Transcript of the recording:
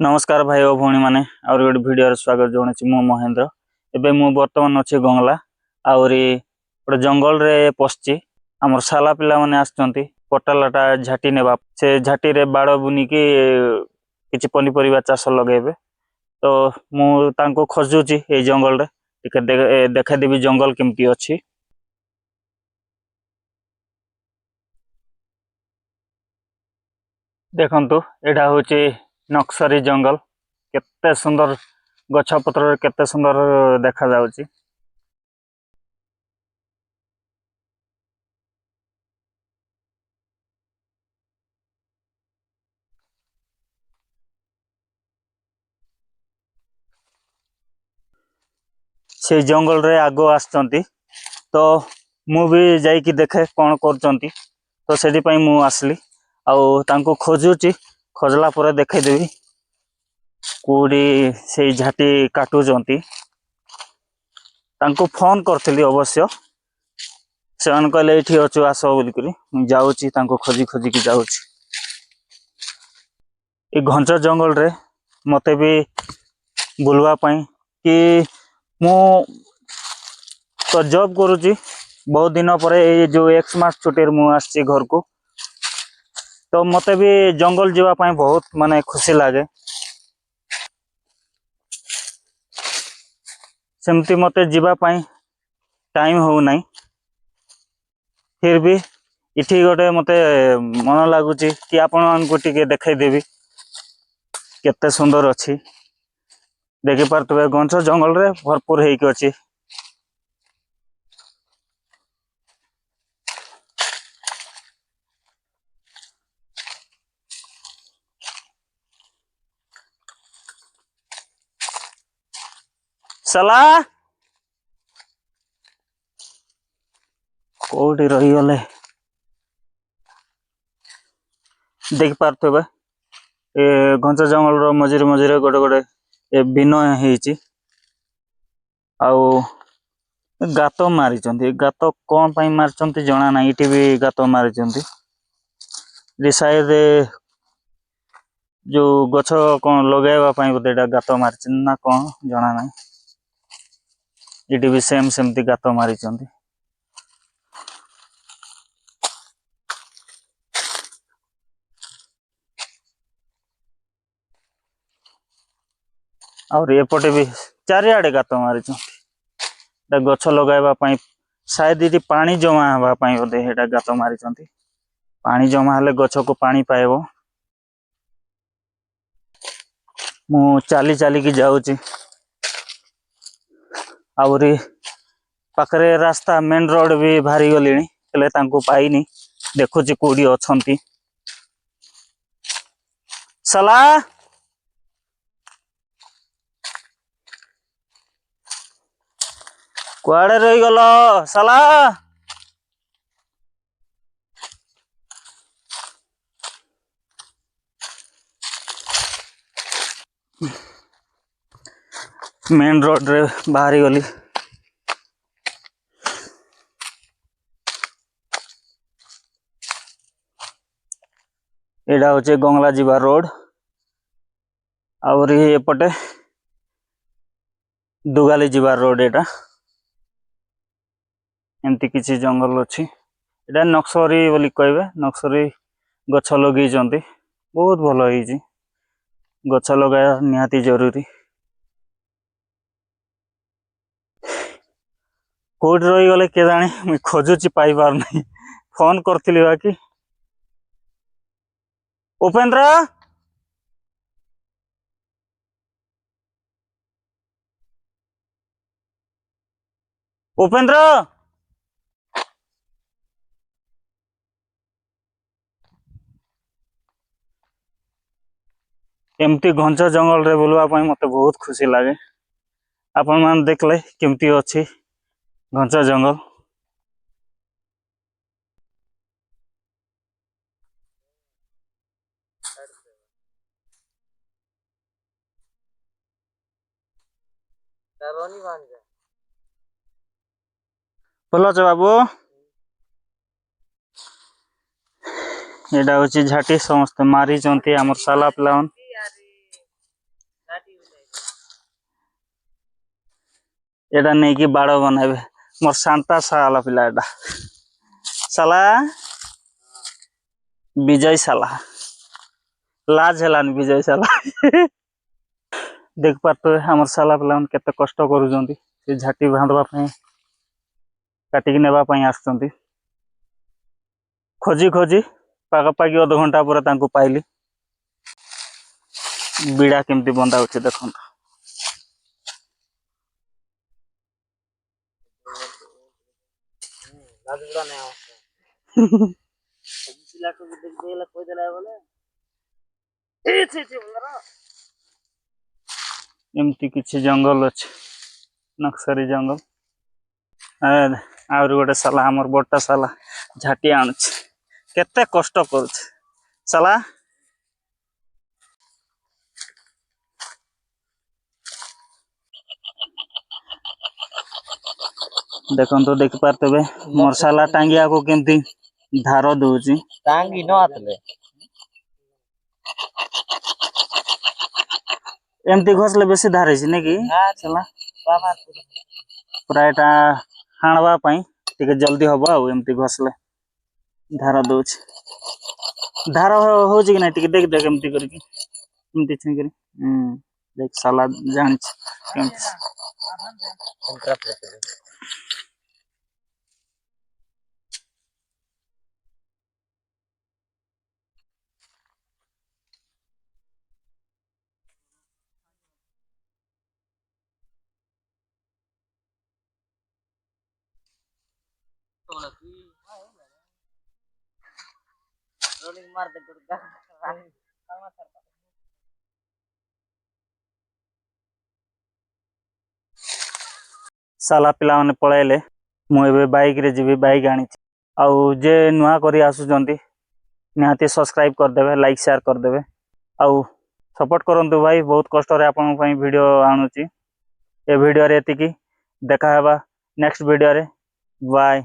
नमस्कार भाई और भौणी माने और गोटे भिडियो स्वागत जनाऊँ मु महेंद्र। एबे मु बर्तमान अच्छे गंगला आउरी गोटे जंगल रे पशि आमर साला पिला माने आछंती पटालाटा झाटी नेबा से झाटी रे बाड़ बुनिकी किछि पनिपरिबा चाष लगेबे। तो मु तांको खोजुची ए जंगल रे टिके देखा देबी जंगल केमती अछि। देखंतु एडा होची नक्सरी जंगल केते सुंदर गछ पत्र केते सुंदर देखा जाउची। से जंगल रे आगो आछंती तो मु भी जाइकी देखे कौन करचंती। तो सेठी पई मु आसली आउ तांको खोजुची खोजला परे देखाई देबी कोडी से झाटी काटुचंती। तांको फोन करथिली अवश्य से अन कहले एठी अछु आसो बोली करी जाउची तांको खोजी खोजी की जाउची। ए घंटा जंगल रे मते भी बुलवा पई कि मु तो जॉब करूची बहुत दिन पर ये जो 1 मास छुट्टी मु आसी घर को। तो मते भी जंगल जीवा पाई बहुत माने खुशी लागे। सेमती मते जीवा पाई टाइम हो नहीं फिर भी इठी गोटे मते मन लागुची कि आपण मानकु टिके देखाई देबी केते सुंदर अछि। देखि पारतबे घंच जंगल रे भरपूर हेकी अछि। सला कोठी रही गले देख पारतबे ए घंच जंगल रो मझिरे मझिरे गोटे गोटे ए बिनो हेची आउ गात मारिचंती। गात कोन पई मारचंती जणा नाही। इठी भी गात मारिचंती रे शायद जो गछ कोन लगाइबा पई बोतेडा गात मारचन ना कोन जणा नाही। इठी भी सेम सेमती गात मारिचंती। और एपटे भी चारिआडे गात मारिचंती गछ लगाइबा पई शायद इठी पानी जमा हवा पई बोधे हेडा गात मारिचंती। पानी जमा हले गछ को पानी पाएबो। मु चाली चाली की जाउची आउरी पाखरे रास्ता मेन रोड भी भारी गलिनी हेले तांको पाइनी देखुची कोडी अछंती। सला कुआड़े रही गलो सला मेन रोड रे बाहरी गली। एडा होचे गंगला जीवा रोड और एपटे दुगाली जीवा रोड। एटा एमती किसी जंगल अच्छी एटा नक्सरी बोली कहबे। नक्सरी गछ लगे जंती बहुत भलो होईची। गछ लगाया निहाती जरूरी। कोड रही गले के जाने मुई खोजुची पाई बार नहीं। फोन करथिली बाकी उपेंद्र उपेंद्र एमती घंच जंगल रे बुलवा पाई मते बहुत खुशी लागे। आपण मान देखले केमती अछि घंच जंगल। बोलो छ बाबू एडा होची झाटी समस्त मारी जंती हमर साला प्लान एटा नहीं कि बाड़ बनाबे मोर शांता साला पिला एटा साला विजय साला लाज हेलानी विजय साला देख पारते हमर साला पिला केते कष्ट करूजंती से झाटी बांधवा पई काटिक नेबा पई आछंती खोजी खोजी पागापागी अध घंटा पर तांको पाइली बीड़ा केमती बंधा होछि देखंत एमती किछि जंगल अछि नक्सरी जंगल आउर गोटे साला हमर बड़टा साला झाटी आणुछि केते कष्ट करूछि साला देखन तो देख पारतेबे मोर साला टांगिया को केमती धार दउछि टांगी न आतले एमती घसले बेसी धारे छि ने कि साला बाबा प्रायटा हाणवा पई टिके जल्दी हबो आ एमती घसले धार दउछि धार होछि कि नै टिके देख देख एमती करके एमती छै करी देख साला जान केमती रोलिंग मार दे गुड़गा साला पिला माने पळाइले मु एबे बाइक रे जीवी बाइक आनी आउ जे नुआ करी आसुचंती निहाती सब्सक्राइब कर देबे लाइक शेयर कर देबे आउ सपोर्ट करंतु भाई बहुत कष्ट रे आपन पई वीडियो आनुची ए वीडियो रे एतिकी देखा हेबा नेक्स्ट वीडियो रे बाय।